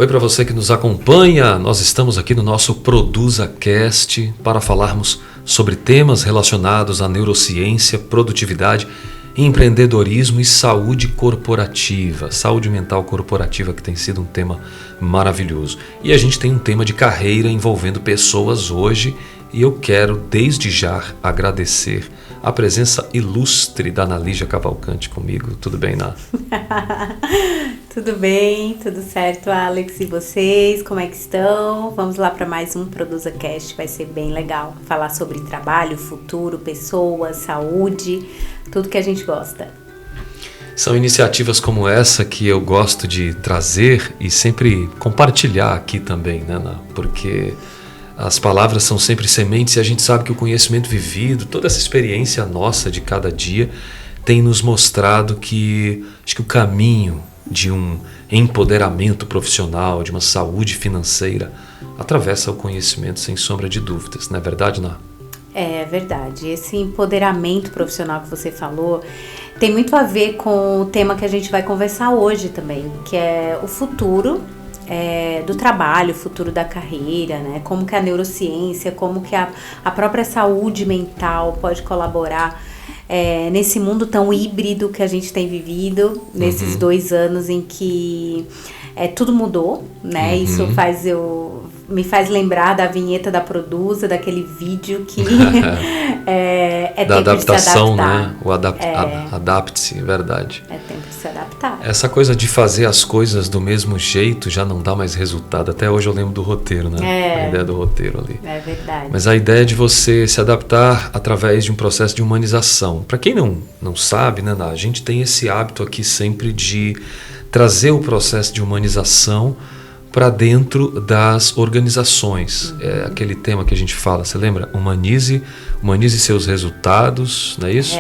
Oi para você que nos acompanha, nós estamos aqui no nosso ProduzaCast para falarmos sobre temas relacionados à neurociência, produtividade, empreendedorismo e saúde corporativa, saúde mental corporativa, que tem sido um tema maravilhoso. E a gente tem um tema de carreira envolvendo pessoas hoje e eu quero desde já agradecer a presença ilustre da Ana Lígia Cavalcante comigo. Tudo bem, Ná? Tudo bem, tudo certo, Alex, e vocês, como é que estão? Vamos lá para mais um ProduzaCast, vai ser bem legal, falar sobre trabalho, futuro, pessoas, saúde, tudo que a gente gosta. São iniciativas como essa que eu gosto de trazer e sempre compartilhar aqui também, né, Ná? Porque as palavras são sempre sementes e a gente sabe que o conhecimento vivido, toda essa experiência nossa de cada dia tem nos mostrado que acho que o caminho de um empoderamento profissional, de uma saúde financeira, atravessa o conhecimento sem sombra de dúvidas, não é verdade, Ná? É verdade, esse empoderamento profissional que você falou tem muito a ver com o tema que a gente vai conversar hoje também, que é o futuro do trabalho, o futuro da carreira, né? Como que a neurociência, como que a própria saúde mental pode colaborar nesse mundo tão híbrido que a gente tem vivido, nesses 2 anos em que tudo mudou, né? Isso me faz lembrar da vinheta da Produza, daquele vídeo que da tempo de se adaptação, adaptar. né? O adapte-se, é verdade. É tempo de se adaptar. Essa coisa de fazer as coisas do mesmo jeito já não dá mais resultado. Até hoje eu lembro do roteiro, né? A ideia do roteiro ali. É verdade. Mas a ideia de você se adaptar através de um processo de humanização. Para quem não sabe, né, Ná, a gente tem esse hábito aqui sempre de trazer o processo de humanização para dentro das organizações. É aquele tema que a gente fala, você lembra? Humanize seus resultados, não é isso?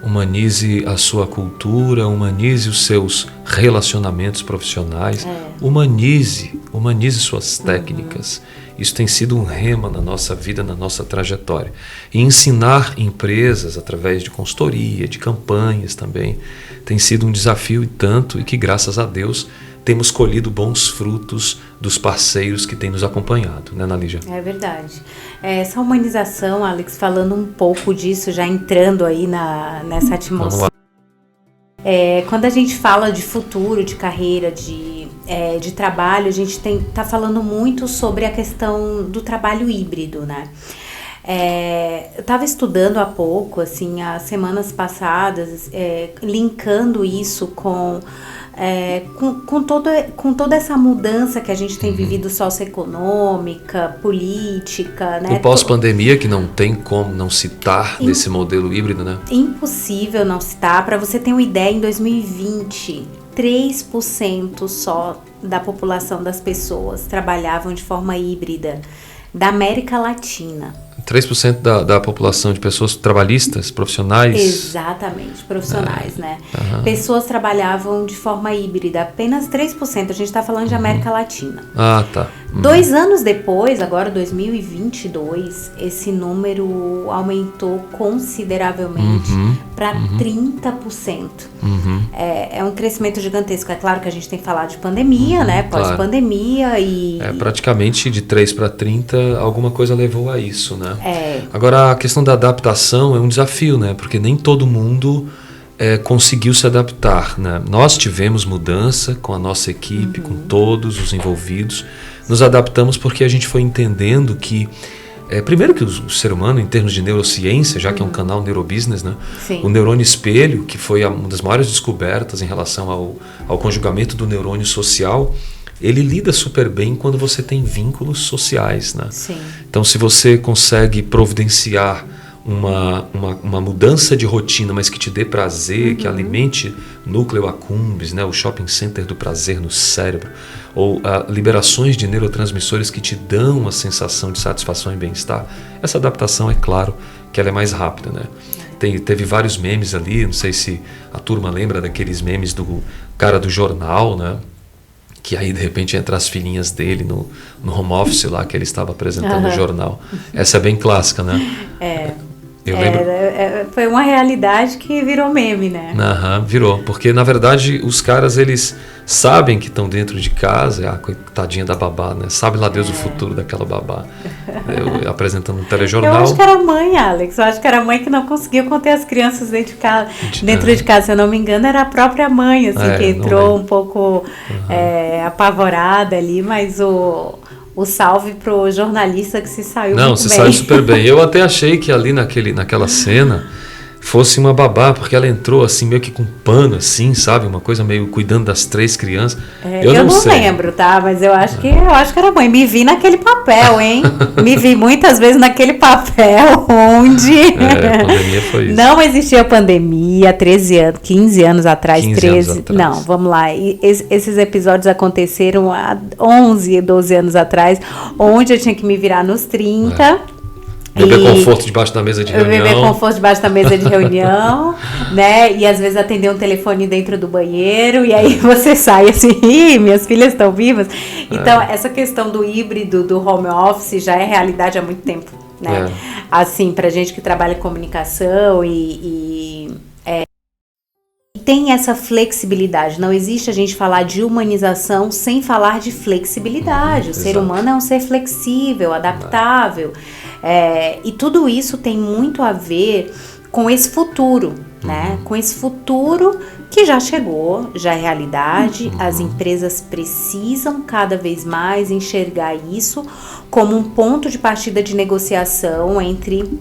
Humanize a sua cultura, humanize os seus relacionamentos profissionais, humanize suas técnicas. Isso tem sido um rema na nossa vida, na nossa trajetória. E ensinar empresas através de consultoria, de campanhas também, tem sido um desafio e tanto, e que graças a Deus temos colhido bons frutos dos parceiros que têm nos acompanhado, né, Ana Lígia? É verdade. Essa humanização, Alex, falando um pouco disso, já entrando aí nessa atmosfera. Quando a gente fala de futuro, de carreira, de trabalho, a gente tá falando muito sobre a questão do trabalho híbrido, né? Eu estava estudando há pouco, assim, as semanas passadas, linkando isso com toda essa mudança que a gente tem vivido socioeconômica, política, né? O pós-pandemia, que não tem como não citar nesse modelo híbrido, né? Impossível não citar. Para você ter uma ideia, em 2020, 3% só da população das pessoas trabalhavam de forma híbrida, da América Latina. 3% da população de pessoas trabalhistas, profissionais? Exatamente, profissionais, né? Pessoas trabalhavam de forma híbrida, apenas 3%, a gente está falando de América Latina. Ah, tá. 2 anos depois, agora 2022, esse número aumentou consideravelmente para 30%. É um crescimento gigantesco. É claro que a gente tem que falar de pandemia, né? Pós-pandemia e... praticamente de 3 para 30, alguma coisa levou a isso, né? Agora, a questão da adaptação é um desafio, né? Porque nem todo mundo conseguiu se adaptar, né? Nós tivemos mudança com a nossa equipe, com todos os envolvidos. Nos adaptamos porque a gente foi entendendo que primeiro que o ser humano, em termos de neurociência, já que é um canal neurobusiness, né? O neurônio espelho, que foi uma das maiores descobertas em relação ao conjugamento do neurônio social, ele lida super bem quando você tem vínculos sociais, né? Então, se você consegue providenciar uma mudança de rotina, mas que te dê prazer, que alimente núcleo accumbens, né, o shopping center do prazer no cérebro, ou liberações de neurotransmissores que te dão uma sensação de satisfação e bem-estar, essa adaptação, é claro, que ela é mais rápida, né? Teve vários memes ali, não sei se a turma lembra daqueles memes do cara do jornal, né? Que aí de repente entra as filhinhas dele no home office lá, que ele estava apresentando o jornal. Essa é bem clássica, né? Eu lembro. Foi uma realidade que virou meme, né? Virou. Porque, na verdade, os caras, eles sabem que estão dentro de casa. A coitadinha da babá, né? Sabe lá Deus o futuro daquela babá. Eu apresentando um telejornal. Eu acho que era a mãe, Alex. Eu acho que era a mãe que não conseguiu conter as crianças dentro de casa. Dentro de casa, se eu não me engano, era a própria mãe, assim, que entrou um pouco apavorada ali. Mas o salve pro jornalista que se saiu muito bem. Não, se saiu super bem. Eu até achei que ali naquela cena fosse uma babá, porque ela entrou assim meio que com pano, assim, sabe? Uma coisa meio cuidando das 3 crianças. Eu não lembro, tá? Mas eu acho que era mãe. Me vi naquele papel, hein? Me vi muitas vezes naquele papel onde a pandemia foi isso. Não existia pandemia, 15 anos atrás, 13. Não, vamos lá. Esses episódios aconteceram há 11, 12 anos atrás, onde eu tinha que me virar nos 30. Beber conforto debaixo da mesa de reunião. Beber conforto debaixo da mesa de reunião, né? E às vezes atender um telefone dentro do banheiro, e aí você sai assim, minhas filhas estão vivas. Então, essa questão do híbrido, do home office, já é realidade há muito tempo, né? Assim, pra gente que trabalha em comunicação e tem essa flexibilidade. Não existe a gente falar de humanização sem falar de flexibilidade. O ser humano é um ser flexível, adaptável. E tudo isso tem muito a ver com esse futuro, né? Com esse futuro que já chegou, já é realidade. As empresas precisam cada vez mais enxergar isso como um ponto de partida de negociação entre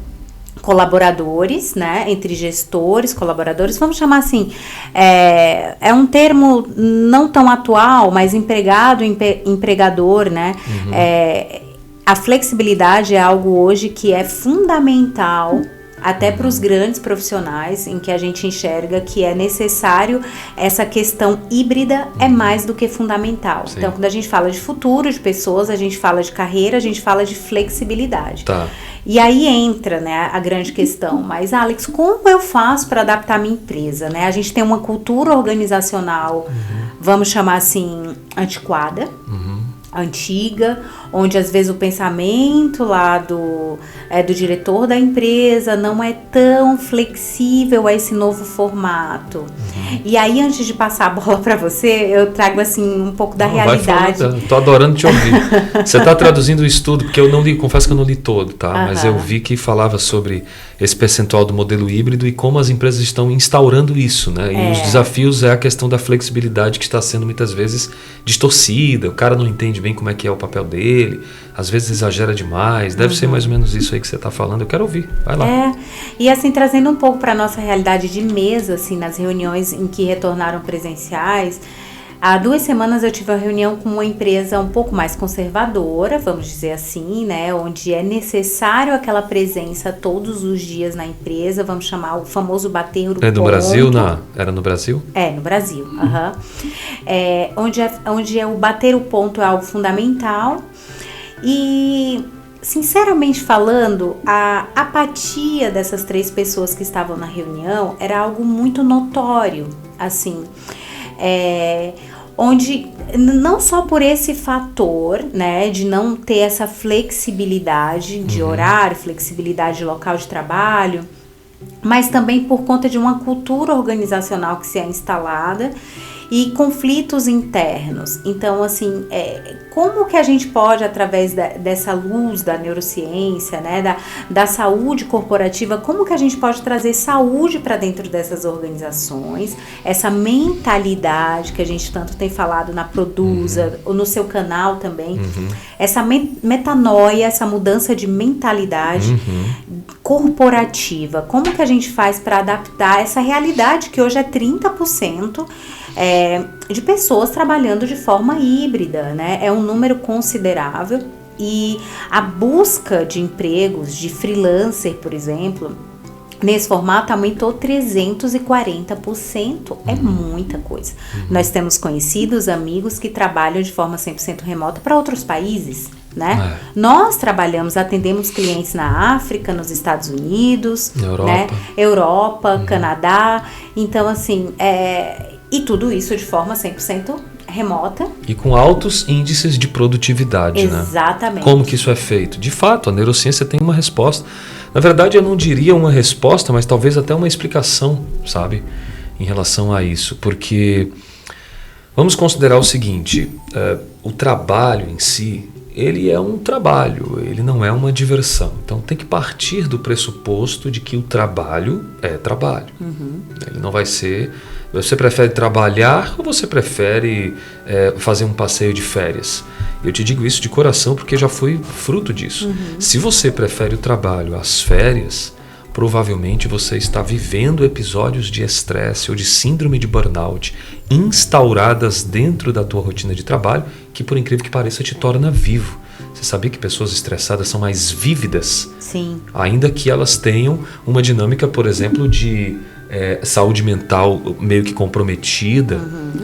colaboradores, né, entre gestores, colaboradores, vamos chamar assim, é um termo não tão atual, mas empregado, empregador, né, a flexibilidade é algo hoje que é fundamental até para os grandes profissionais, em que a gente enxerga que é necessário essa questão híbrida, é mais do que fundamental. Sim. Então, quando a gente fala de futuro, de pessoas, a gente fala de carreira, a gente fala de flexibilidade. Tá. E aí entra, né, a grande questão, mas Alex, como eu faço para adaptar minha empresa, né? A gente tem uma cultura organizacional, vamos chamar assim, antiquada, antiga, onde às vezes o pensamento lá do diretor da empresa não é tão flexível a esse novo formato. E aí, antes de passar a bola para você, eu trago assim um pouco da realidade. Tô adorando te ouvir. Você está traduzindo o estudo, porque eu não li, confesso que eu não li todo, tá? Mas eu vi que falava sobre esse percentual do modelo híbrido e como as empresas estão instaurando isso, né? E os desafios é a questão da flexibilidade que está sendo muitas vezes distorcida, o cara não entende bem como é que é o papel dele, às vezes exagera demais, deve ser mais ou menos isso aí que você está falando, eu quero ouvir, vai lá. E assim, trazendo um pouco para a nossa realidade de mesa, assim, nas reuniões em que retornaram presenciais, há 2 semanas eu tive uma reunião com uma empresa um pouco mais conservadora, vamos dizer assim, né, onde é necessário aquela presença todos os dias na empresa, vamos chamar o famoso bater o ponto. É do Brasil? Era no Brasil? No Brasil, onde o bater o ponto é algo fundamental. E, sinceramente falando, a apatia dessas 3 pessoas que estavam na reunião era algo muito notório, assim, onde não só por esse fator, né, de não ter essa flexibilidade de horário, flexibilidade de local de trabalho, mas também por conta de uma cultura organizacional que se é instalada e conflitos internos. Então, assim, como que a gente pode, através dessa luz da neurociência, né, da saúde corporativa, como que a gente pode trazer saúde para dentro dessas organizações, essa mentalidade que a gente tanto tem falado na Produza, ou no seu canal também, essa metanoia, essa mudança de mentalidade corporativa, como que a gente faz para adaptar essa realidade que hoje é 30%, de pessoas trabalhando de forma híbrida, né? É um número considerável e a busca de empregos de freelancer, por exemplo, nesse formato aumentou 340%, é muita coisa. Nós temos conhecidos, amigos que trabalham de forma 100% remota para outros países, né? Nós trabalhamos, atendemos clientes na África, nos Estados Unidos, Europa, Canadá, então assim, e tudo isso de forma 100% remota. E com altos índices de produtividade, Exatamente. Né? Como que isso é feito? De fato, a neurociência tem uma resposta. Na verdade, eu não diria uma resposta, mas talvez até uma explicação, sabe? Em relação a isso. Porque vamos considerar o seguinte, o trabalho em si, ele é um trabalho, ele não é uma diversão. Então tem que partir do pressuposto de que o trabalho é trabalho. Ele não vai ser... Você prefere trabalhar ou você prefere fazer um passeio de férias? Eu te digo isso de coração porque já fui fruto disso. Se você prefere o trabalho às férias, provavelmente você está vivendo episódios de estresse ou de síndrome de burnout instauradas dentro da tua rotina de trabalho, que por incrível que pareça te torna vivo. Você sabia que pessoas estressadas são mais vívidas? Sim. Ainda que elas tenham uma dinâmica, por exemplo, de saúde mental meio que comprometida,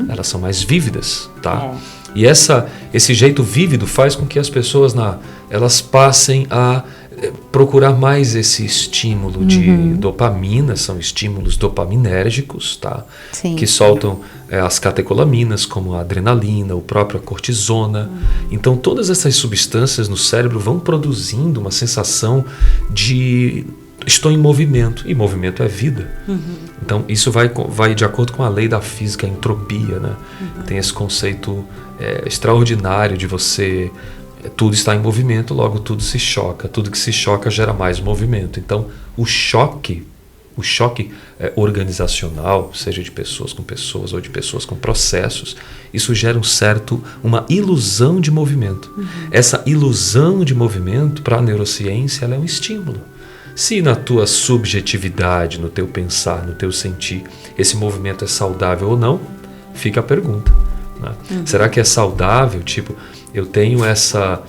elas são mais vívidas, tá? E esse jeito vívido faz com que as pessoas elas passem a procurar mais esse estímulo de dopamina, são estímulos dopaminérgicos, tá? Sim. Que soltam as catecolaminas, como a adrenalina, a própria cortisona. Então todas essas substâncias no cérebro vão produzindo uma sensação de estou em movimento, e movimento é vida. Então isso vai de acordo com a lei da física, a entropia, né? Tem esse conceito extraordinário de você... Tudo está em movimento, logo tudo se choca. Tudo que se choca gera mais movimento. Então, o choque organizacional, seja de pessoas com pessoas ou de pessoas com processos, isso gera uma ilusão de movimento. Essa ilusão de movimento, para a neurociência, ela é um estímulo. Se na tua subjetividade, no teu pensar, no teu sentir, esse movimento é saudável ou não, fica a pergunta. Né? Será que é saudável? Tipo, eu tenho essa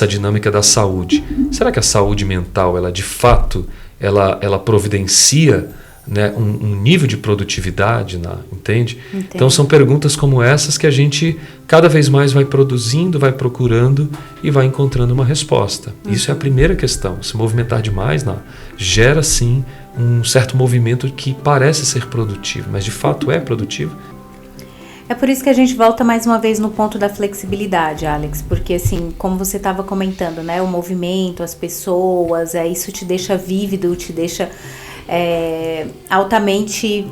dinâmica da saúde. Será que a saúde mental, ela de fato, ela providencia, né, um nível de produtividade, entende? Então são perguntas como essas que a gente cada vez mais vai produzindo, vai procurando e vai encontrando uma resposta. Isso é a primeira questão. Se movimentar demais gera sim um certo movimento que parece ser produtivo, mas de fato é produtivo. É por isso que a gente volta mais uma vez no ponto da flexibilidade, Alex, porque assim, como você estava comentando, né, o movimento, as pessoas, isso te deixa vívido, te deixa altamente,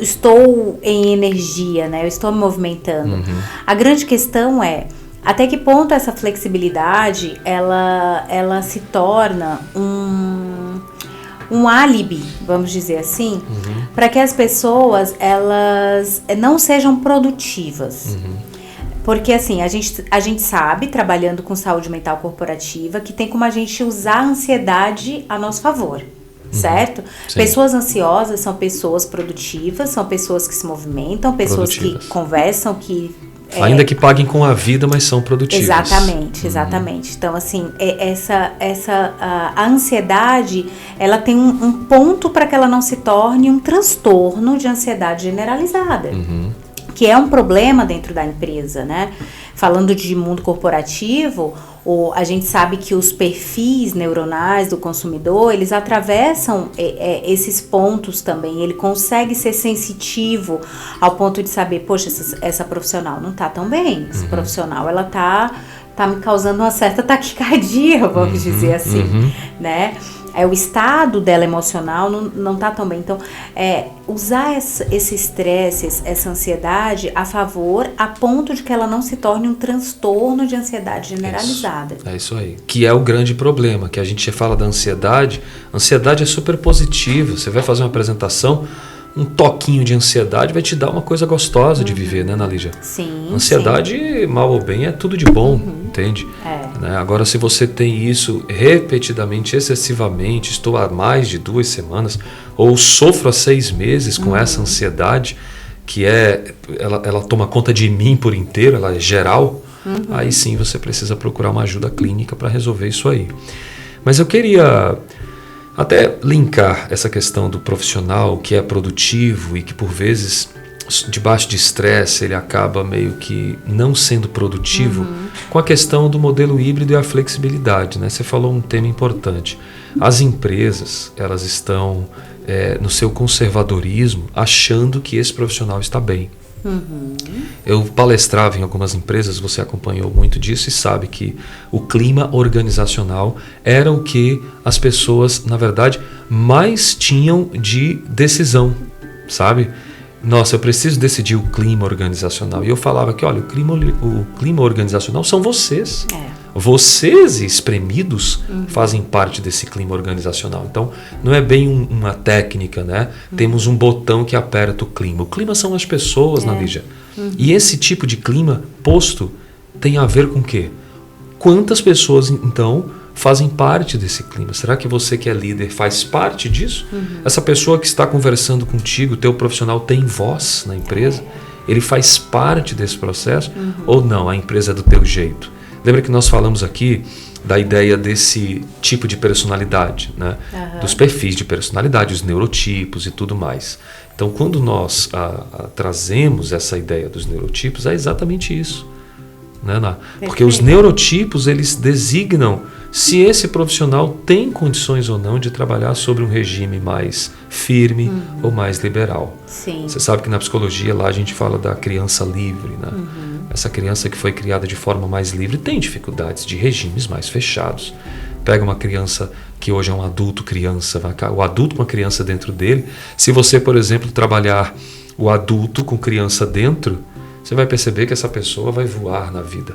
estou em energia, né, eu estou me movimentando. A grande questão é, até que ponto essa flexibilidade, ela se torna um álibi, vamos dizer assim, para que as pessoas elas não sejam produtivas. Porque assim, a gente sabe, trabalhando com saúde mental corporativa, que tem como a gente usar a ansiedade a nosso favor, certo? Sim. Pessoas ansiosas são pessoas produtivas, são pessoas que se movimentam, pessoas que conversam, que... Ainda que paguem com a vida, mas são produtivas. Exatamente. Então, assim, a ansiedade, ela tem um ponto para que ela não se torne um transtorno de ansiedade generalizada, que é um problema dentro da empresa, né? Falando de mundo corporativo, a gente sabe que os perfis neuronais do consumidor, eles atravessam esses pontos também. Ele consegue ser sensitivo ao ponto de saber, poxa, essa profissional não tá tão bem. Essa profissional, ela tá me causando uma certa taquicardia, vamos dizer assim, né? O estado dela emocional não tá tão bem. Então, usar esse estresse, essa ansiedade a favor, a ponto de que ela não se torne um transtorno de ansiedade generalizada. É isso aí. Que é o grande problema, que a gente fala da ansiedade. Ansiedade é super positiva. Você vai fazer uma apresentação, um toquinho de ansiedade vai te dar uma coisa gostosa de viver, né, Analígia? Sim. Ansiedade, mal ou bem, é tudo de bom, entende? Né? Agora, se você tem isso repetidamente, excessivamente, estou há mais de 2 semanas, ou sofro há 6 meses com essa ansiedade, que ela toma conta de mim por inteiro, ela é geral, aí sim você precisa procurar uma ajuda clínica para resolver isso aí. Mas eu queria... até linkar essa questão do profissional que é produtivo e que por vezes, debaixo de estresse, ele acaba meio que não sendo produtivo, com a questão do modelo híbrido e a flexibilidade, né? Você falou um tema importante. As empresas, elas estão no seu conservadorismo achando que esse profissional está bem. Eu palestrava em algumas empresas, você acompanhou muito disso e sabe que o clima organizacional era o que as pessoas, na verdade, mais tinham de decisão, sabe? Nossa, eu preciso decidir o clima organizacional. E eu falava que, olha, o clima organizacional são vocês. Vocês, espremidos, fazem parte desse clima organizacional. Então, não é bem uma técnica, né? Temos um botão que aperta o clima. O clima são as pessoas, Nadija. E esse tipo de clima posto tem a ver com o quê? Quantas pessoas, então, fazem parte desse clima? Será que você que é líder faz parte disso? Essa pessoa que está conversando contigo, teu profissional tem voz na empresa? Ele faz parte desse processo? Ou não, a empresa é do teu jeito? Lembra que nós falamos aqui da ideia desse tipo de personalidade, né? Dos perfis de personalidade, os neurotipos e tudo mais. Então, quando nós trazemos essa ideia dos neurotipos, é exatamente isso. Né? Porque os neurotipos, eles designam se esse profissional tem condições ou não de trabalhar sobre um regime mais firme ou mais liberal. Sim. Você sabe que na psicologia lá a gente fala da criança livre, né? Essa criança que foi criada de forma mais livre tem dificuldades de regimes mais fechados. Pega uma criança que hoje é um adulto criança, o adulto com a criança dentro dele. Se você, por exemplo, trabalhar o adulto com criança dentro, você vai perceber que essa pessoa vai voar na vida.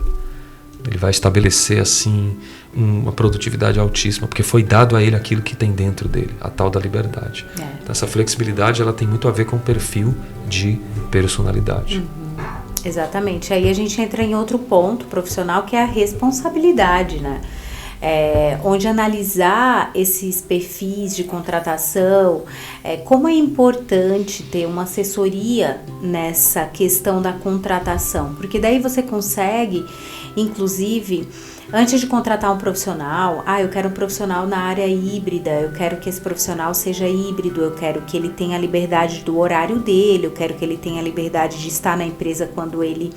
Ele vai estabelecer assim uma produtividade altíssima, porque foi dado a ele aquilo que tem dentro dele, a tal da liberdade. Então, essa flexibilidade ela tem muito a ver com o perfil de personalidade. Exatamente. Aí a gente entra em outro ponto profissional, que é a responsabilidade, né? Onde analisar esses perfis de contratação, como é importante ter uma assessoria nessa questão da contratação, porque daí você consegue, inclusive, antes de contratar um profissional, eu quero um profissional na área híbrida, eu quero que esse profissional seja híbrido, eu quero que ele tenha a liberdade do horário dele, eu quero que ele tenha a liberdade de estar na empresa quando ele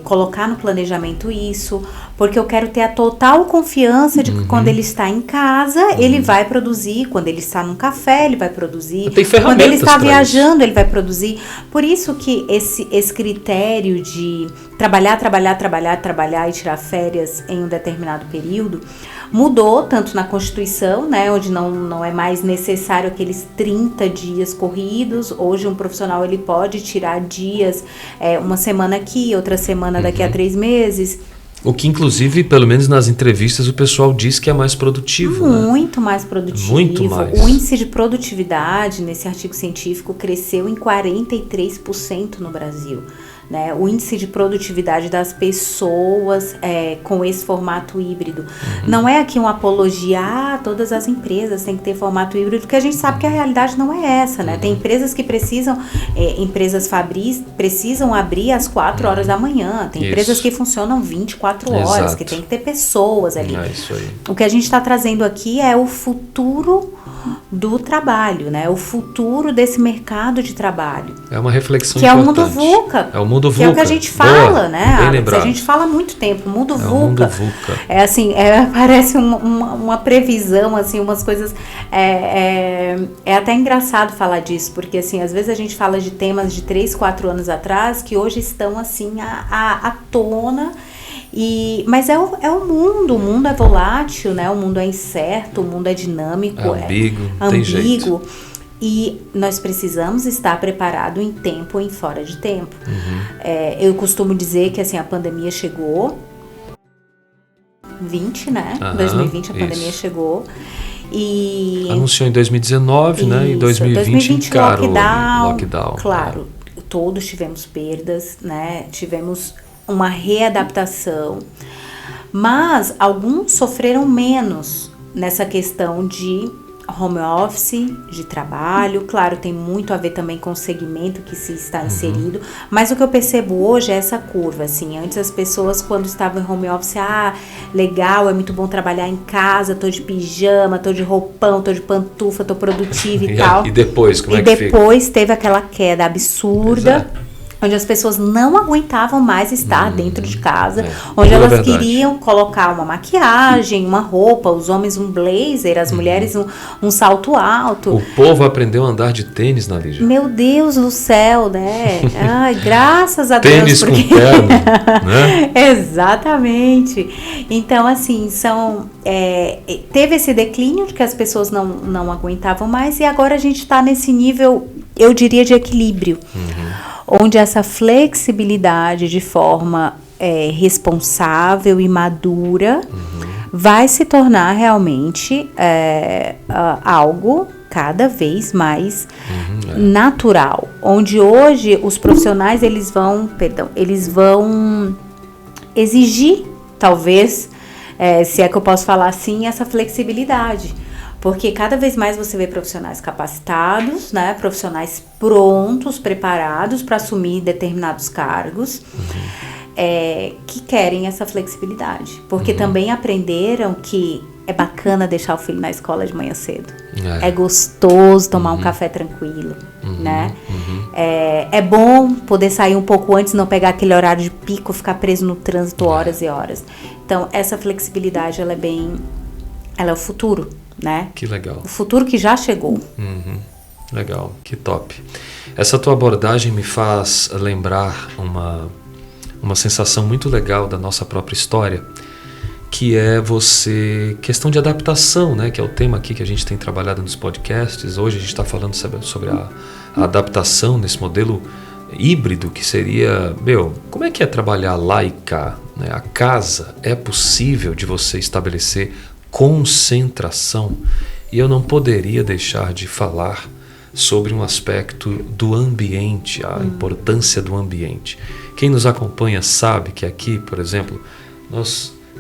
colocar no planejamento isso, porque eu quero ter a total confiança de que quando ele está em casa, ele vai produzir, quando ele está num café, ele vai produzir, quando ele está viajando, ele vai produzir. Por isso que esse critério de trabalhar e tirar férias em um determinado período mudou tanto na Constituição, né, onde não é mais necessário aqueles 30 dias corridos. Hoje um profissional ele pode tirar dias, uma semana aqui, outra semana daqui a 3 meses. O que, inclusive, pelo menos nas entrevistas, o pessoal diz que é mais produtivo. Muito, né? Mais produtivo. Muito mais. O índice de produtividade nesse artigo científico cresceu em 43% no Brasil. Né? O índice de produtividade das pessoas com esse formato híbrido. Não é aqui uma apologia, todas as empresas têm que ter formato híbrido, porque a gente sabe que a realidade não é essa, né? Tem empresas que precisam, empresas fabris, precisam abrir às 4 horas da manhã, tem empresas que funcionam 24 horas, Exato. Que tem que ter pessoas ali. É isso aí. O que a gente está trazendo aqui é o futuro do trabalho, né? O futuro desse mercado de trabalho. É uma reflexão que importante. É o mundo VUCA. É o mundo VUCA. Que é o que a gente fala, Boa, né, bem Alex? lembrado. A gente fala há muito tempo, o mundo VUCA. É o mundo VUCA. É assim, parece uma previsão, assim, umas coisas... É até engraçado falar disso, porque, assim, às vezes a gente fala de temas de 3, 4 anos atrás, que hoje estão, assim, à tona... Mas é o mundo é volátil, né? O mundo é incerto, o mundo é dinâmico, é ambíguo, tem jeito. E nós precisamos estar preparados em tempo e em fora de tempo. Eu costumo dizer que assim, a pandemia chegou, 20, né? 2020 a pandemia chegou. E anunciou em 2019, isso, né? E 2020 encarou lockdown. Claro, todos tivemos perdas, né? Tivemos uma readaptação, mas alguns sofreram menos nessa questão de home office, de trabalho. Claro, tem muito a ver também com o segmento que se está inserido, mas o que eu percebo hoje é essa curva, assim, antes as pessoas quando estavam em home office, legal, é muito bom trabalhar em casa, tô de pijama, tô de roupão, tô de pantufa, tô produtiva e tal. E depois, como é que fica? E depois teve aquela queda absurda. Exato. onde as pessoas não aguentavam mais estar dentro de casa, onde elas queriam colocar uma maquiagem, uma roupa, os homens um blazer, as mulheres um salto alto. O povo aprendeu a andar de tênis, Lígia. Meu Deus do céu, né? Ai, graças a tênis Deus. Com terno, né? Exatamente. Então, assim, teve esse declínio de que as pessoas não aguentavam mais, e agora a gente está nesse nível, eu diria, de equilíbrio. Onde essa flexibilidade de forma responsável e madura vai se tornar realmente algo cada vez mais natural. Onde hoje os profissionais eles vão exigir, talvez, se é que eu posso falar assim, essa flexibilidade. Porque cada vez mais você vê profissionais capacitados, né? Profissionais prontos, preparados para assumir determinados cargos, que querem essa flexibilidade. Porque também aprenderam que é bacana deixar o filho na escola de manhã cedo. É gostoso tomar um café tranquilo, né? É bom poder sair um pouco antes, não pegar aquele horário de pico, ficar preso no trânsito horas e horas. Então, essa flexibilidade, ela é o futuro. Né? Que legal. O futuro que já chegou. Legal, que top. Essa tua abordagem me faz lembrar uma sensação muito legal da nossa própria história, que é questão de adaptação, né? Que é o tema aqui que a gente tem trabalhado nos podcasts. Hoje a gente está falando sobre a adaptação nesse modelo híbrido, que seria, como é que é trabalhar lá e cá? Né? A casa, é possível de você estabelecer concentração, e eu não poderia deixar de falar sobre um aspecto do ambiente, a importância do ambiente. Quem nos acompanha sabe que aqui, por exemplo,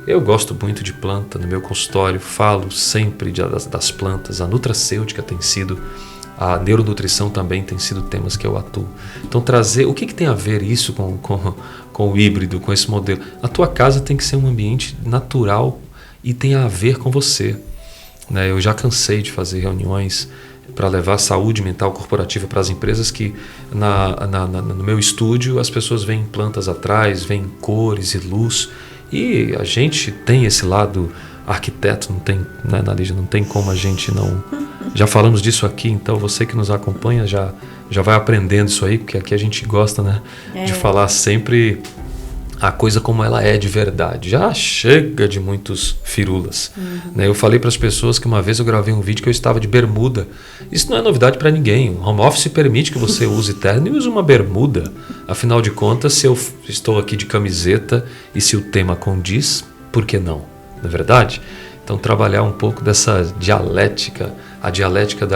eu gosto muito de planta. No meu consultório falo sempre das plantas. A nutracêutica tem sido, a neuronutrição também tem sido temas que eu atuo. Então trazer, o que tem a ver isso com o híbrido, com esse modelo? A tua casa tem que ser um ambiente natural e tem a ver com você, né? Eu já cansei de fazer reuniões para levar saúde mental corporativa para as empresas que no meu estúdio as pessoas veem plantas atrás, veem cores e luz, e a gente tem esse lado arquiteto, não tem, né, Lígia, não tem como a gente não... Já falamos disso aqui, então você que nos acompanha já vai aprendendo isso aí, porque aqui a gente gosta, né, de falar sempre a coisa como ela é de verdade. Já chega de muitos firulas. Né? Eu falei para as pessoas que uma vez eu gravei um vídeo que eu estava de bermuda. Isso não é novidade para ninguém. O home office permite que você use terno e use uma bermuda. Afinal de contas, se eu estou aqui de camiseta e se o tema condiz, por que não? Não é verdade? Então, trabalhar um pouco dessa dialética, a dialética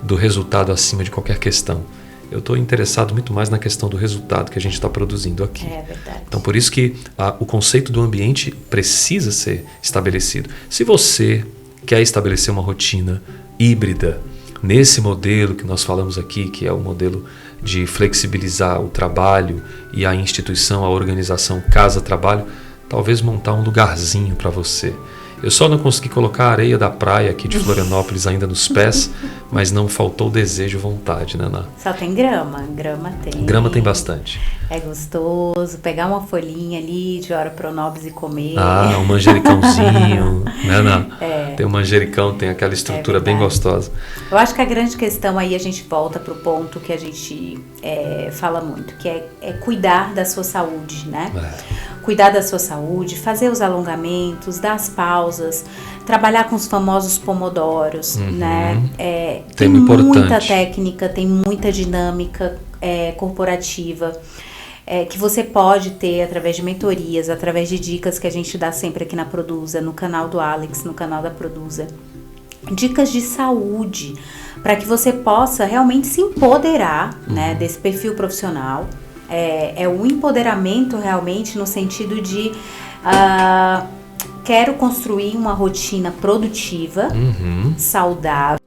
do resultado acima de qualquer questão. Eu estou interessado muito mais na questão do resultado que a gente está produzindo aqui. É verdade. Então, por isso que o conceito do ambiente precisa ser estabelecido. Se você quer estabelecer uma rotina híbrida, nesse modelo que nós falamos aqui, que é o modelo de flexibilizar o trabalho e a instituição, a organização casa-trabalho, talvez montar um lugarzinho para você. Eu só não consegui colocar a areia da praia aqui de Florianópolis ainda nos pés, mas não faltou desejo e vontade, né, Ná? Só tem grama tem. Grama tem bastante. É gostoso, pegar uma folhinha ali de hora pronobis e comer. Um manjericãozinho, né, Ná? Tem um manjericão, tem aquela estrutura bem gostosa. Eu acho que a grande questão aí, a gente volta para o ponto que a gente fala muito, que é cuidar da sua saúde, né? Cuidar da sua saúde, fazer os alongamentos, dar as pausas, trabalhar com os famosos pomodoros, né? Tem muita técnica, tem muita dinâmica corporativa que você pode ter através de mentorias, através de dicas que a gente dá sempre aqui na Produza, no canal do Alex, no canal da Produza. Dicas de saúde, para que você possa realmente se empoderar, né, desse perfil profissional. É um empoderamento realmente no sentido de quero construir uma rotina produtiva, saudável,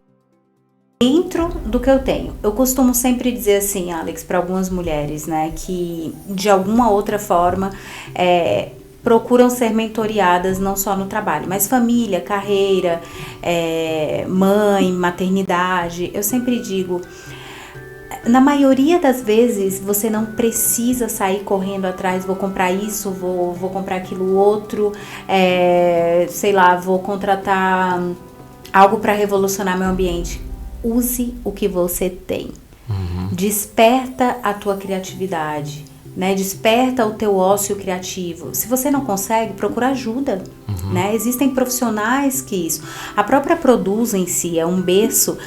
dentro do que eu tenho. Eu costumo sempre dizer assim, Alex, para algumas mulheres, né, que de alguma outra forma procuram ser mentoriadas não só no trabalho, mas família, carreira, mãe, maternidade. Eu sempre digo, na maioria das vezes, você não precisa sair correndo atrás, vou comprar isso, vou comprar aquilo outro, sei lá, vou contratar algo para revolucionar meu ambiente. Use o que você tem. Desperta a tua criatividade, né? Desperta o teu ócio criativo. Se você não consegue, procura ajuda, né? Existem profissionais que isso. A própria Produz em si é um berço,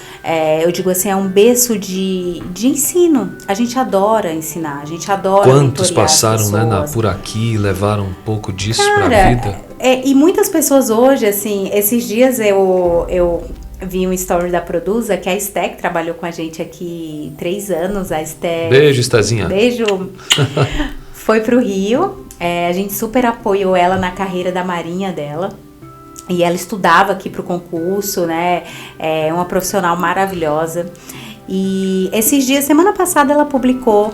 eu digo assim, é um berço de ensino. A gente adora ensinar, a gente adora Quantos passaram, né, por aqui e levaram um pouco disso para a vida? E muitas pessoas hoje, assim, esses dias eu vi um story da Produza, que a Esté, que trabalhou com a gente aqui 3 anos, a Esté... Beijo, Estézinha. Beijo. Foi pro Rio, a gente super apoiou ela na carreira da Marinha dela, e ela estudava aqui pro concurso, né, é uma profissional maravilhosa. E esses dias, semana passada, ela publicou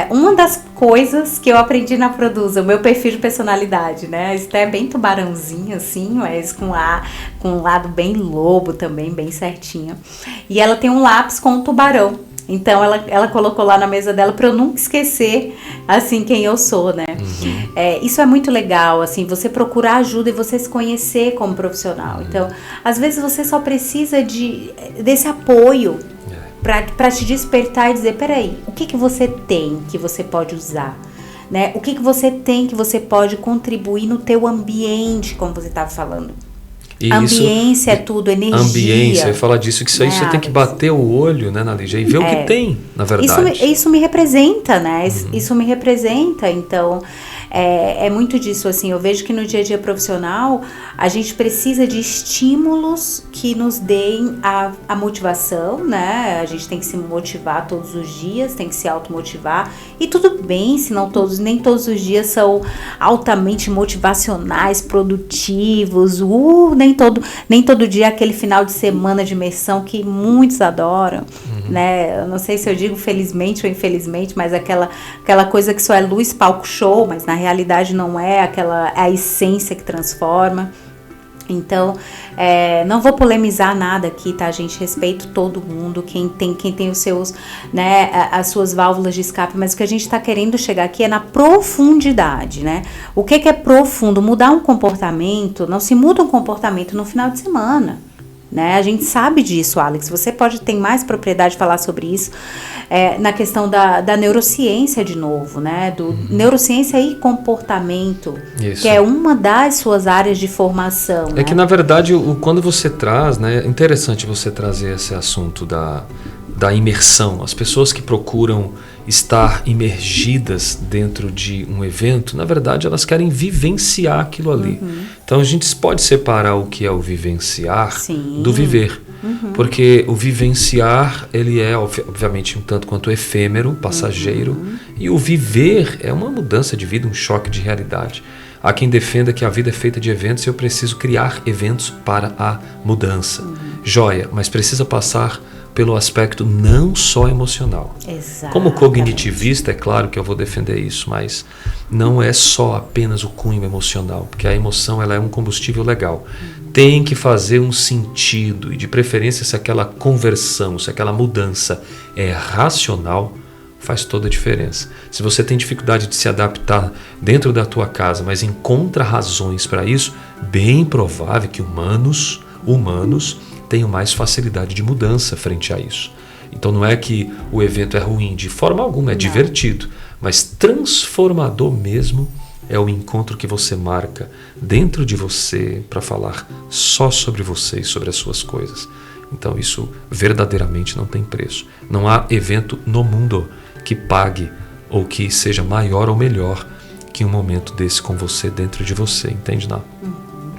uma das coisas que eu aprendi na Produza, o meu perfil de personalidade, né? A Esté é bem tubarãozinho, assim, mas com um lado bem lobo também, bem certinho. E ela tem um lápis com um tubarão. Então, ela colocou lá na mesa dela para eu nunca esquecer, assim, quem eu sou, né? Isso é muito legal, assim, você procurar ajuda e você se conhecer como profissional. Então, às vezes você só precisa desse apoio para te despertar e dizer, peraí, o que você tem que você pode usar? Né? O que você tem que você pode contribuir no teu ambiente, como você estava falando? Ambiência é tudo, energia. Ambiência, eu ia falar disso, que isso aí você tem que bater o olho, né, na Lígia, e ver o que tem, na verdade. Isso me representa, né? Isso me representa, então... É muito disso, assim, eu vejo que no dia a dia profissional a gente precisa de estímulos que nos deem a motivação, né? A gente tem que se motivar todos os dias, tem que se automotivar, e tudo bem se nem todos os dias são altamente motivacionais, produtivos, nem todo dia é aquele final de semana de imersão que muitos adoram, né? Eu não sei se eu digo felizmente ou infelizmente, mas aquela coisa que só é luz, palco, show, mas na realidade não é a essência que transforma. Então, não vou polemizar nada aqui, tá, gente? Respeito todo mundo, quem tem os seus, né, as suas válvulas de escape, mas o que a gente tá querendo chegar aqui é na profundidade, né? O que é profundo? Mudar um comportamento, não se muda um comportamento no final de semana, né? A gente sabe disso, Alex, você pode ter mais propriedade de falar sobre isso, na questão da neurociência de novo, né? Neurociência e comportamento, isso, que é uma das suas áreas de formação. É, né? Que na verdade, quando você traz, né, é interessante você trazer esse assunto da imersão. As pessoas que procuram estar imergidas dentro de um evento, na verdade elas querem vivenciar aquilo ali. Então a gente pode separar o que é o vivenciar do viver. Porque o vivenciar, ele é obviamente um tanto quanto efêmero, passageiro, e o viver é uma mudança de vida, um choque de realidade. Há quem defenda que a vida é feita de eventos e eu preciso criar eventos para a mudança. Joia, mas precisa passar pelo aspecto não só emocional. Exatamente. Como cognitivista, é claro que eu vou defender isso, mas não é só apenas o cunho emocional, porque a emoção ela é um combustível legal. Tem que fazer um sentido, e de preferência se aquela conversão, se aquela mudança é racional, faz toda a diferença. Se você tem dificuldade de se adaptar dentro da tua casa, mas encontra razões para isso, bem provável que humanos tenham mais facilidade de mudança frente a isso. Então não é que o evento é ruim, de forma alguma, é divertido, mas transformador mesmo é o encontro que você marca dentro de você para falar só sobre você e sobre as suas coisas. Então isso verdadeiramente não tem preço. Não há evento no mundo que pague ou que seja maior ou melhor que um momento desse com você dentro de você, entende, Ná?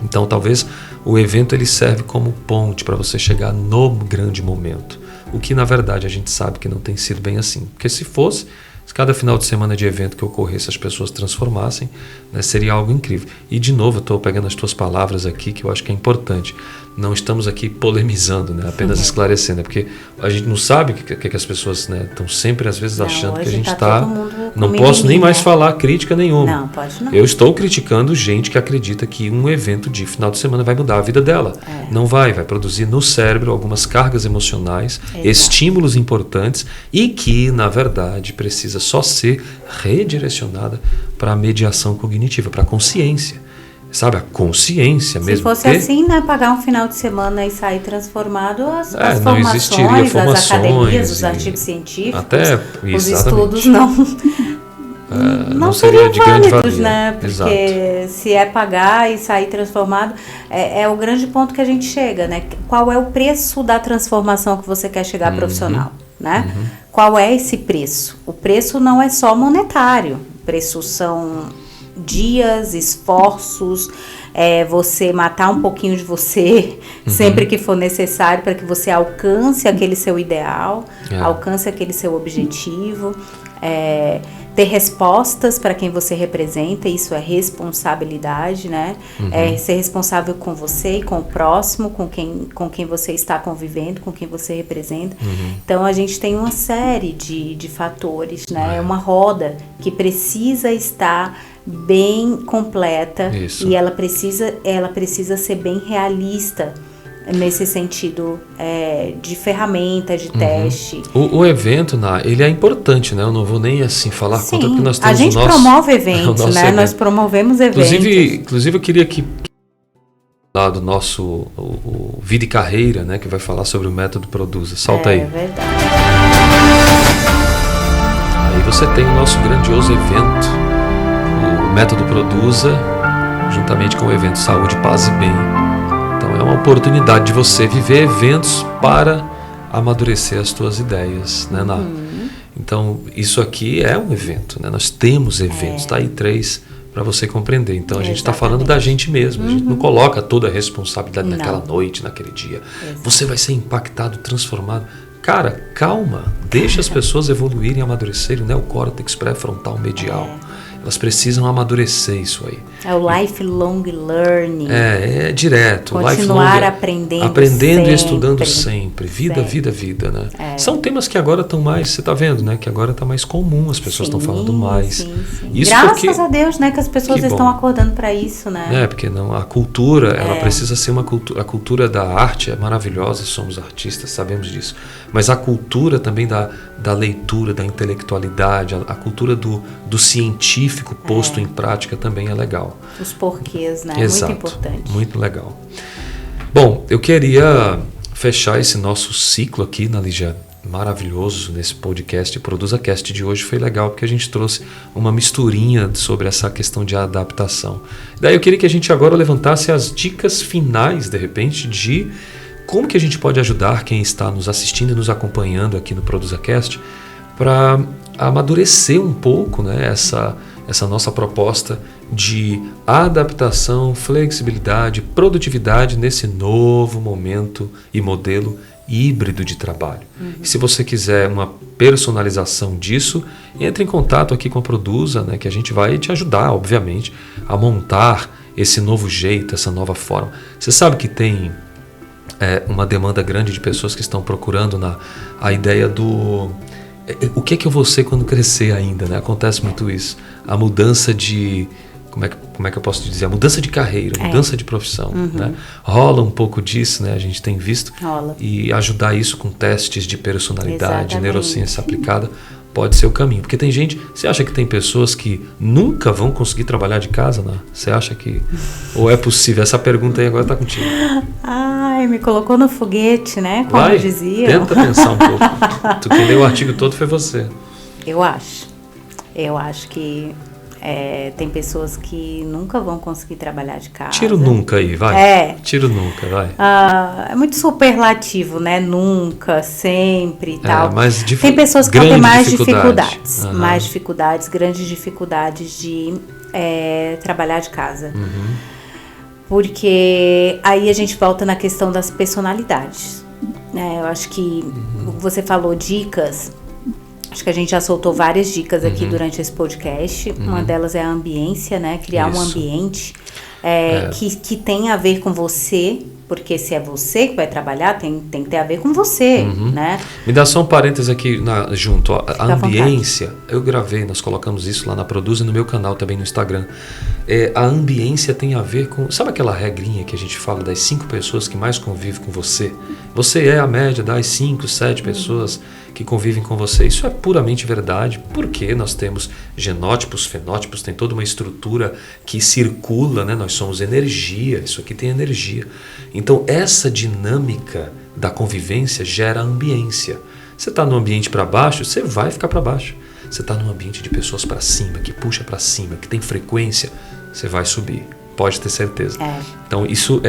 Então talvez o evento ele serve como ponte para você chegar no grande momento, o que na verdade a gente sabe que não tem sido bem assim, porque se fosse Se cada final de semana de evento que ocorresse as pessoas transformassem, né, seria algo incrível. E de novo, eu estou pegando as tuas palavras aqui, que eu acho que é importante. Não estamos aqui polemizando, né, apenas esclarecendo, porque a gente não sabe o que as pessoas, né, estão sempre às vezes achando que a gente está... Não posso nem mais falar crítica nenhuma. Não, pode não. Eu estou criticando gente que acredita que um evento de final de semana vai mudar a vida dela. Não vai produzir no cérebro algumas cargas emocionais, estímulos importantes e que, na verdade, precisa só ser redirecionada para a mediação cognitiva, para a consciência. Sabe, a consciência mesmo. Se fosse assim, né, pagar um final de semana e sair transformado, as não existiria formações, as academias, os artigos científicos, até os estudos não seriam de grande válidos, valia. né? Porque Exato. se é pagar e sair transformado, é o grande ponto que a gente chega, né? Qual é o preço da transformação que você quer chegar profissional, né? Qual é esse preço? O preço não é só monetário, o preço são dias, esforços, você matar um pouquinho de você sempre que for necessário para que você alcance aquele seu ideal, alcance aquele seu objetivo, ter respostas para quem você representa, isso é responsabilidade, né? Ser responsável com você e com o próximo, com quem você está convivendo, com quem você representa. Então a gente tem uma série de fatores, né? É uma roda que precisa estar bem completa. Isso. E ela precisa ser bem realista nesse sentido de ferramenta, de teste. O evento, ele é importante, né? Eu não vou nem assim falar contra, porque nós temos a gente promove eventos, né? Evento. Nós promovemos eventos. Inclusive eu queria que lá do nosso o Vida e Carreira, né? Que vai falar sobre o método Produza. Solta aí. É verdade. Aí você tem o nosso grandioso evento, o método Produza, juntamente com o evento Saúde, Paz e Bem. Então é uma oportunidade de você viver eventos para amadurecer as tuas ideias, né, Ná? Então isso aqui é um evento, né? Nós temos eventos, tá aí 3 para você compreender. Então a gente está falando da gente mesmo, a gente não coloca toda a responsabilidade naquela noite, naquele dia. Você vai ser impactado, transformado. Cara, calma, deixa as pessoas evoluírem, amadurecerem, o neocórtex pré-frontal medial. Elas precisam amadurecer isso aí. É o lifelong learning. É direto. Continuar aprendendo e estudando sempre. Vida, né? São temas que agora estão mais, você está vendo, né? Que agora está mais comum, as pessoas estão falando mais. Sim. Isso graças a Deus, né? Que as pessoas estão acordando para isso, né? Porque a cultura, ela precisa ser uma cultura. A cultura da arte é maravilhosa, somos artistas, sabemos disso. Mas a cultura também da leitura, da intelectualidade, a cultura do científico posto em prática também é legal. Os porquês, né? Exato, muito importante. Muito legal. Bom, eu queria fechar esse nosso ciclo aqui, na Lígia, maravilhoso nesse podcast. Produza Cast de hoje foi legal porque a gente trouxe uma misturinha sobre essa questão de adaptação. Daí eu queria que a gente agora levantasse as dicas finais, de repente, de como que a gente pode ajudar quem está nos assistindo e nos acompanhando aqui no Produza Cast para amadurecer um pouco, né, essa nossa proposta de adaptação, flexibilidade, produtividade nesse novo momento e modelo híbrido de trabalho. E se você quiser uma personalização disso, entre em contato aqui com a Produza, né, que a gente vai te ajudar, obviamente, a montar esse novo jeito, essa nova forma. Você sabe que tem uma demanda grande de pessoas que estão procurando a ideia do... O que eu vou ser quando crescer ainda, né? Acontece muito isso. A mudança de... Como é que eu posso dizer? A mudança de carreira, mudança de profissão. Né? Rola um pouco disso, né? A gente tem visto. Rola. E ajudar isso com testes de personalidade, Exatamente. Neurociência aplicada, pode ser o caminho. Porque tem gente... Você acha que tem pessoas que nunca vão conseguir trabalhar de casa, né? Você acha que... Ou é possível? Essa pergunta aí agora está contigo. Ai, me colocou no foguete, né? Como eu dizia. Tenta pensar um pouco. Tu que leu o artigo todo foi você. Eu acho que tem pessoas que nunca vão conseguir trabalhar de casa. Tira o nunca aí, vai. Tira o nunca, vai. É muito superlativo, né? Nunca, sempre e tal. Mas tem pessoas que vão ter mais dificuldades. Uhum. Mais dificuldades, grandes dificuldades de trabalhar de casa. Porque aí a gente volta na questão das personalidades. Eu acho que você falou dicas. Acho que a gente já soltou várias dicas aqui durante esse podcast. Uma delas é a ambiência, né? Criar um ambiente que tem a ver com você, porque se é você que vai trabalhar, tem que ter a ver com você, né? Me dá só um parênteses aqui junto. A ambiência, eu gravei, nós colocamos isso lá na Produza e no meu canal também no Instagram. A ambiência tem a ver com... Sabe aquela regrinha que a gente fala das 5 pessoas que mais convivem com você? Você é a média das 5, 7 pessoas que convivem com você. Isso é puramente verdade, porque nós temos genótipos, fenótipos, tem toda uma estrutura que circula, né? Nós somos energia, isso aqui tem energia. Então, essa dinâmica da convivência gera ambiência. Você está no ambiente para baixo, você vai ficar para baixo. Você está num ambiente de pessoas para cima, que puxa para cima, que tem frequência, você vai subir. Pode ter certeza. Então, isso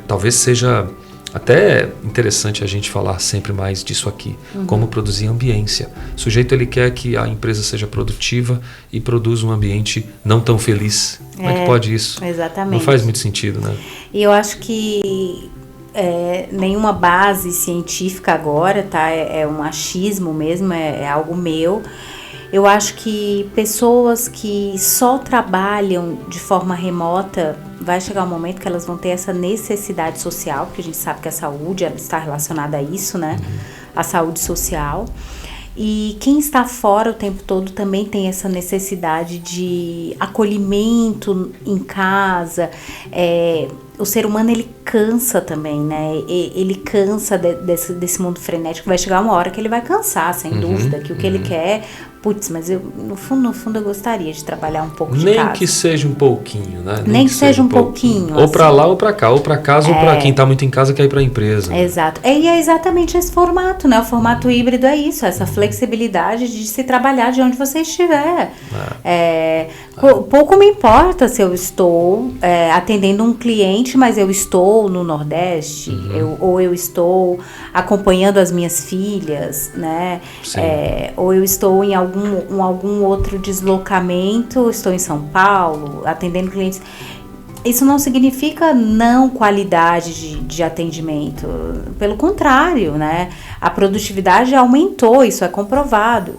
talvez seja até interessante a gente falar sempre mais disso aqui. Como produzir ambiência. O sujeito ele quer que a empresa seja produtiva e produza um ambiente não tão feliz. Como é que pode isso? Exatamente. Não faz muito sentido, né? E eu acho que nenhuma base científica agora, tá? É um achismo mesmo, é algo meu. Eu acho que pessoas que só trabalham de forma remota, vai chegar um momento que elas vão ter essa necessidade social, porque a gente sabe que a saúde ela está relacionada a isso, né? A saúde social. E quem está fora o tempo todo também tem essa necessidade de acolhimento em casa. O ser humano, ele cansa também, né? Ele cansa desse mundo frenético. Vai chegar uma hora que ele vai cansar, sem dúvida, que o que ele quer... Putz, mas eu, no fundo, eu gostaria de trabalhar um pouco de casa. Nem que seja um pouquinho, né? Nem que seja um pouquinho. Ou para lá ou para cá, ou para casa ou para quem está muito em casa quer ir para a empresa. Exato. E é exatamente esse formato, né? O formato híbrido é isso, essa flexibilidade de se trabalhar de onde você estiver. Pouco me importa se eu estou atendendo um cliente, mas eu estou no Nordeste, ou eu estou acompanhando as minhas filhas, né? Ou eu estou em algum outro deslocamento, estou em São Paulo, atendendo clientes. Isso não significa não qualidade de atendimento. Pelo contrário, né? A produtividade aumentou, isso é comprovado.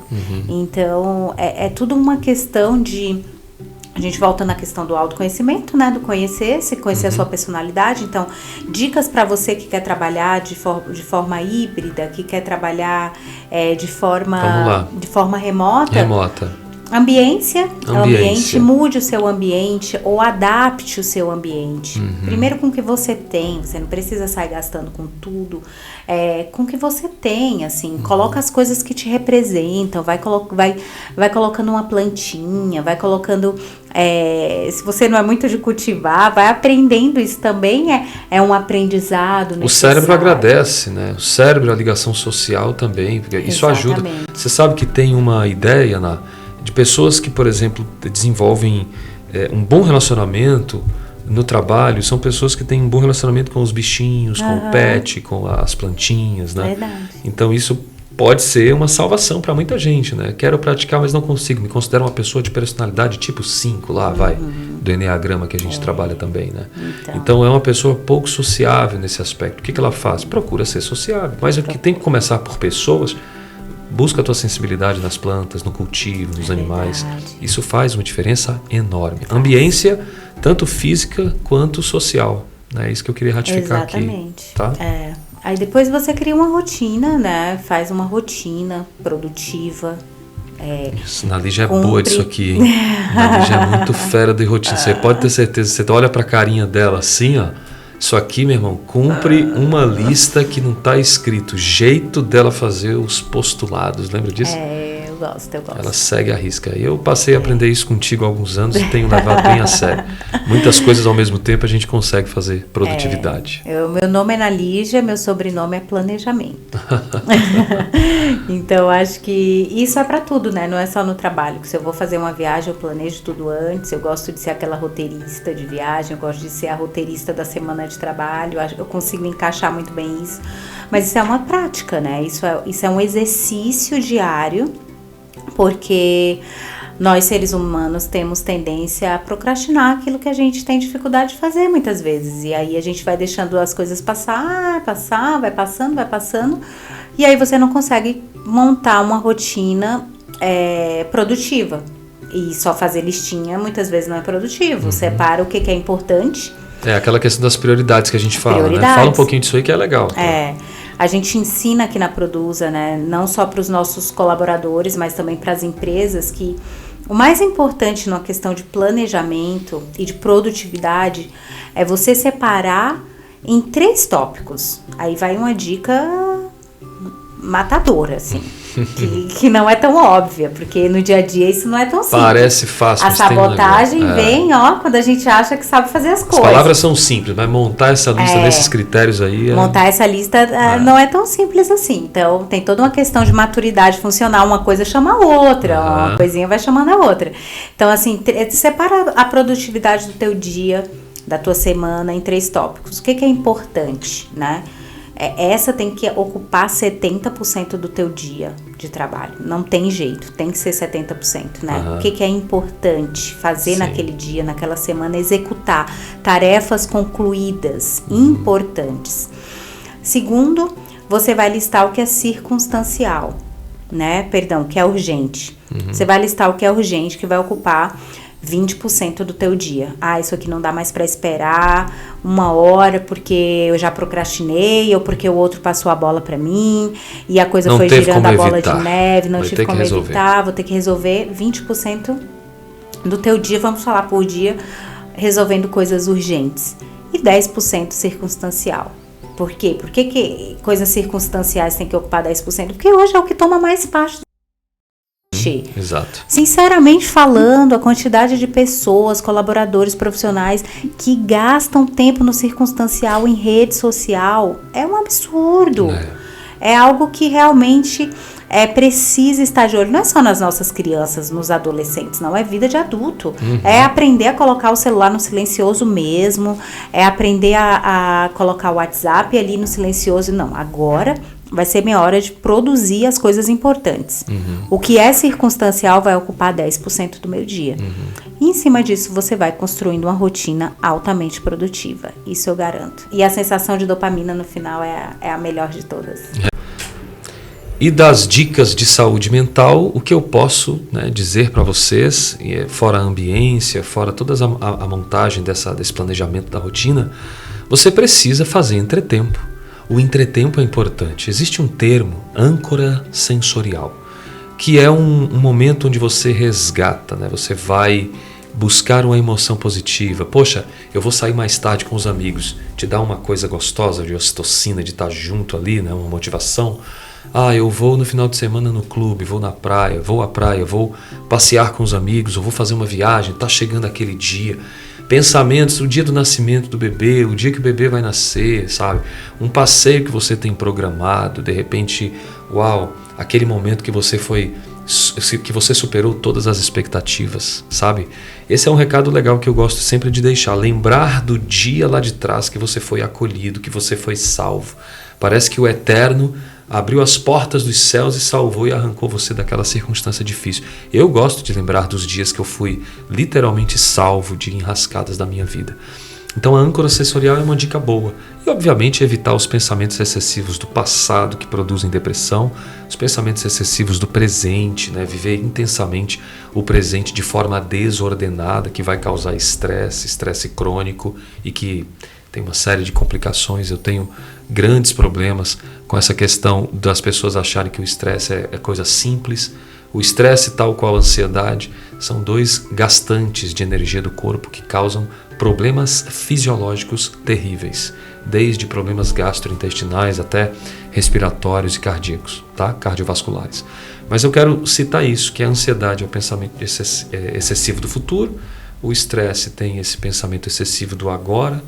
Então, é tudo uma questão de... A gente volta na questão do autoconhecimento, né? Do conhecer a sua personalidade. Então, dicas para você que quer trabalhar de forma híbrida, que quer trabalhar de forma remota. Ambiente, mude o seu ambiente ou adapte o seu ambiente. Primeiro com o que você tem, você não precisa sair gastando com tudo, com o que você tem, assim, coloca as coisas que te representam, vai colocando uma plantinha, vai colocando, se você não é muito de cultivar, vai aprendendo, isso também é um aprendizado necessário. O cérebro agradece, né? O cérebro, a ligação social também, porque isso ajuda. Você sabe que tem uma ideia de pessoas que, por exemplo, desenvolvem um bom relacionamento no trabalho, são pessoas que têm um bom relacionamento com os bichinhos, com o pet, com as plantinhas, né? Verdade. Então isso pode ser uma salvação para muita gente, né? Quero praticar, mas não consigo. Me considero uma pessoa de personalidade tipo 5 do Enneagrama que a gente trabalha também, né? Então é uma pessoa pouco sociável nesse aspecto. O que ela faz? Procura ser sociável. Mas o que tem que começar por pessoas. Busca a tua sensibilidade nas plantas, no cultivo, nos animais. Isso faz uma diferença enorme. Ambiência, tanto física quanto social. É isso que eu queria ratificar aqui. Tá? Aí depois você cria uma rotina, né? Faz uma rotina produtiva. Isso, Nalija é boa disso aqui, hein? Nalija é muito fera de rotina. Você pode ter certeza. Você olha pra carinha dela assim, ó. Isso aqui, meu irmão, cumpre uma lista que não está escrito. Jeito dela fazer os postulados. Lembra disso? Eu gosto. Ela segue a risca. Eu passei a aprender isso contigo há alguns anos e tenho levado bem a sério. Muitas coisas ao mesmo tempo a gente consegue fazer produtividade. Meu nome é Nalija, meu sobrenome é Planejamento. Então, acho que isso é para tudo, né? Não é só no trabalho. Se eu vou fazer uma viagem, eu planejo tudo antes. Eu gosto de ser aquela roteirista de viagem, eu gosto de ser a roteirista da semana de trabalho. Eu consigo encaixar muito bem isso. Mas isso é uma prática, né? Isso é um exercício diário, porque nós seres humanos temos tendência a procrastinar aquilo que a gente tem dificuldade de fazer muitas vezes. E aí a gente vai deixando as coisas passar, vai passando. E aí você não consegue montar uma rotina produtiva. E só fazer listinha muitas vezes não é produtivo. Separa o que é importante. Aquela questão das prioridades que a gente fala, né? Fala um pouquinho disso aí que é legal. A gente ensina aqui na Produza, né? Não só para os nossos colaboradores, mas também para as empresas, que o mais importante na questão de planejamento e de produtividade é você separar em 3 tópicos. Aí vai uma dica matadora, assim. que não é tão óbvia, porque no dia a dia isso não é tão simples. Parece fácil. A sabotagem vem, quando a gente acha que sabe fazer as coisas. As palavras são simples, mas montar essa lista desses critérios aí... Montar essa lista não é tão simples assim. Então, tem toda uma questão de maturidade funcional. Uma coisa chama a outra, uma coisinha vai chamando a outra. Então, assim, separa a produtividade do teu dia, da tua semana, em 3 tópicos. O que é importante, né? Essa tem que ocupar 70% do teu dia de trabalho. Não tem jeito, tem que ser 70%, né? O que é importante fazer naquele dia, naquela semana, executar tarefas concluídas, importantes. Segundo, você vai listar o que é circunstancial, né? Perdão, que é urgente. Você vai listar o que é urgente, que vai ocupar 20% do teu dia. Isso aqui não dá mais para esperar 1 hora porque eu já procrastinei ou porque o outro passou a bola para mim e a coisa foi girando a bola de neve, não tive como evitar, vou ter que resolver 20% do teu dia, vamos falar por dia, resolvendo coisas urgentes. E 10% circunstancial. Por quê? Por que coisas circunstanciais têm que ocupar 10%? Porque hoje é o que toma mais parte. Exato. Sinceramente falando, a quantidade de pessoas, colaboradores, profissionais que gastam tempo no circunstancial em rede social é um absurdo. É algo que realmente precisa estar de olho. Não é só nas nossas crianças, nos adolescentes, não. É vida de adulto. É aprender a colocar o celular no silencioso mesmo. É aprender a colocar o WhatsApp ali no silencioso. Não, agora vai ser minha hora de produzir as coisas importantes. O que é circunstancial vai ocupar 10% do meu dia. E em cima disso, você vai construindo uma rotina altamente produtiva. Isso eu garanto. E a sensação de dopamina no final é a melhor de todas. E das dicas de saúde mental, o que eu posso dizer para vocês, fora a ambiência, fora toda a montagem desse planejamento da rotina, você precisa fazer entretempo. O entretempo é importante. Existe um termo, âncora sensorial, que é um momento onde você resgata, você vai buscar uma emoção positiva. Poxa, eu vou sair mais tarde com os amigos, te dá uma coisa gostosa de ocitocina, de estar junto ali, uma motivação. Eu vou no final de semana no clube, vou na praia, vou passear com os amigos, eu vou fazer uma viagem, está chegando aquele dia. Pensamentos, o dia do nascimento do bebê, o dia que o bebê vai nascer, sabe? Um passeio que você tem programado, de repente, aquele momento que você superou todas as expectativas, sabe? Esse é um recado legal que eu gosto sempre de deixar. Lembrar do dia lá de trás que você foi acolhido, que você foi salvo. Parece que o Eterno abriu as portas dos céus e salvou e arrancou você daquela circunstância difícil. Eu gosto de lembrar dos dias que eu fui literalmente salvo de enrascadas da minha vida. Então a âncora sensorial é uma dica boa. E obviamente evitar os pensamentos excessivos do passado que produzem depressão, os pensamentos excessivos do presente, viver intensamente o presente de forma desordenada que vai causar estresse crônico e que tem uma série de complicações. Eu tenho grandes problemas com essa questão das pessoas acharem que o estresse é coisa simples. O estresse, tal qual a ansiedade, são 2 gastantes de energia do corpo que causam problemas fisiológicos terríveis, desde problemas gastrointestinais até respiratórios e cardíacos, cardiovasculares. Mas eu quero citar isso, que a ansiedade é o pensamento excessivo do futuro, o estresse tem esse pensamento excessivo do agora,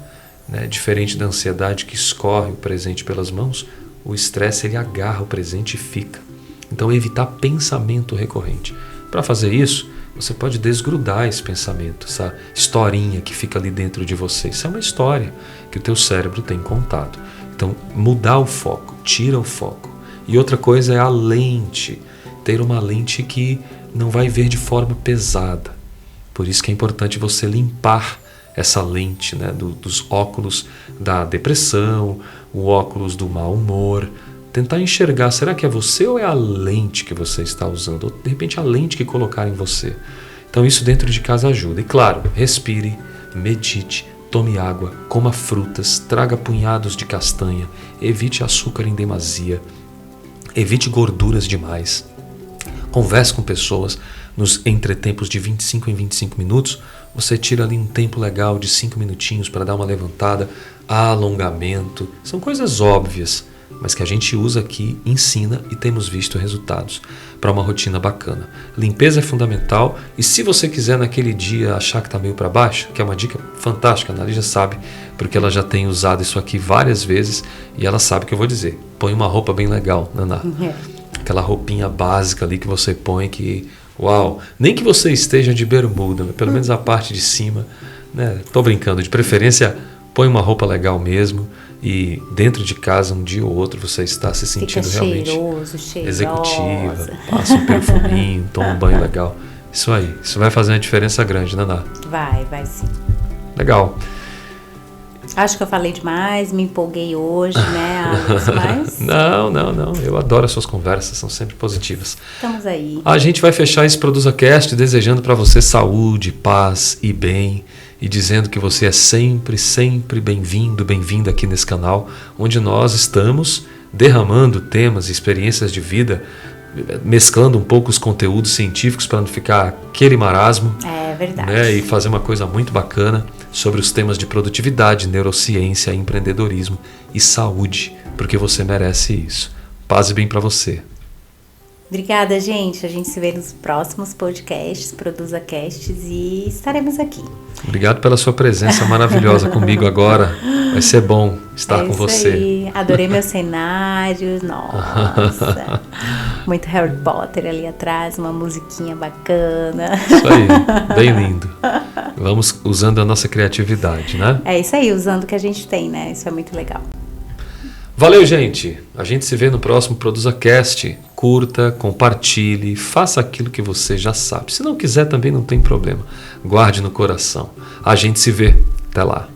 diferente da ansiedade que escorre o presente pelas mãos, o estresse ele agarra o presente e fica. Então evitar pensamento recorrente. Para fazer isso, você pode desgrudar esse pensamento, essa historinha que fica ali dentro de você. Isso é uma história que o teu cérebro tem contado. Então mudar o foco, tira o foco. E outra coisa é a lente ter uma lente que não vai ver de forma pesada. Por isso que é importante você limpar essa lente, né, dos óculos da depressão, o óculos do mau humor. Tentar enxergar, será que é você ou é a lente que você está usando? Ou de repente a lente que colocaram em você. Então isso dentro de casa ajuda. E claro, respire, medite, tome água, coma frutas, traga punhados de castanha, evite açúcar em demasia, evite gorduras demais. Converse com pessoas nos entretempos de 25 em 25 minutos. Você tira ali um tempo legal de 5 minutinhos para dar uma levantada, alongamento. São coisas óbvias, mas que a gente usa aqui, ensina e temos visto resultados para uma rotina bacana. Limpeza é fundamental e se você quiser naquele dia achar que está meio para baixo, que é uma dica fantástica, a Ana Lígia sabe, porque ela já tem usado isso aqui várias vezes e ela sabe o que eu vou dizer. Põe uma roupa bem legal, Naná. Aquela roupinha básica ali que você põe que, uau, nem que você esteja de bermuda, pelo menos a parte de cima, né? Tô brincando, de preferência põe uma roupa legal mesmo. E dentro de casa, um dia ou outro, você está se sentindo realmente executiva, passa um perfuminho, toma um banho legal. Isso aí, isso vai fazer uma diferença grande, Naná. Vai sim. Legal. Acho que eu falei demais, me empolguei hoje, né, Alex? Mas... Não, eu adoro as suas conversas, são sempre positivas. Estamos aí. A gente vai fechar esse ProduzaCast desejando para você saúde, paz e bem. E dizendo que você é sempre, sempre bem-vindo, bem-vinda aqui nesse canal, onde nós estamos derramando temas e experiências de vida, mesclando um pouco os conteúdos científicos para não ficar aquele marasmo. É verdade. Né, e fazer uma coisa muito bacana sobre os temas de produtividade, neurociência, empreendedorismo e saúde, porque você merece isso. Paz e bem para você. Obrigada, gente. A gente se vê nos próximos podcasts, ProduzaCasts, e estaremos aqui. Obrigado pela sua presença maravilhosa comigo agora. Vai ser bom estar com você. Aí. Adorei meu cenário. Nossa. Muito Harry Potter ali atrás, uma musiquinha bacana. Isso aí, bem lindo. Vamos usando a nossa criatividade, né? É isso aí, usando o que a gente tem, né? Isso é muito legal. Valeu, gente! A gente se vê no próximo ProduzaCast. Curta, compartilhe, faça aquilo que você já sabe. Se não quiser, também não tem problema. Guarde no coração. A gente se vê. Até lá.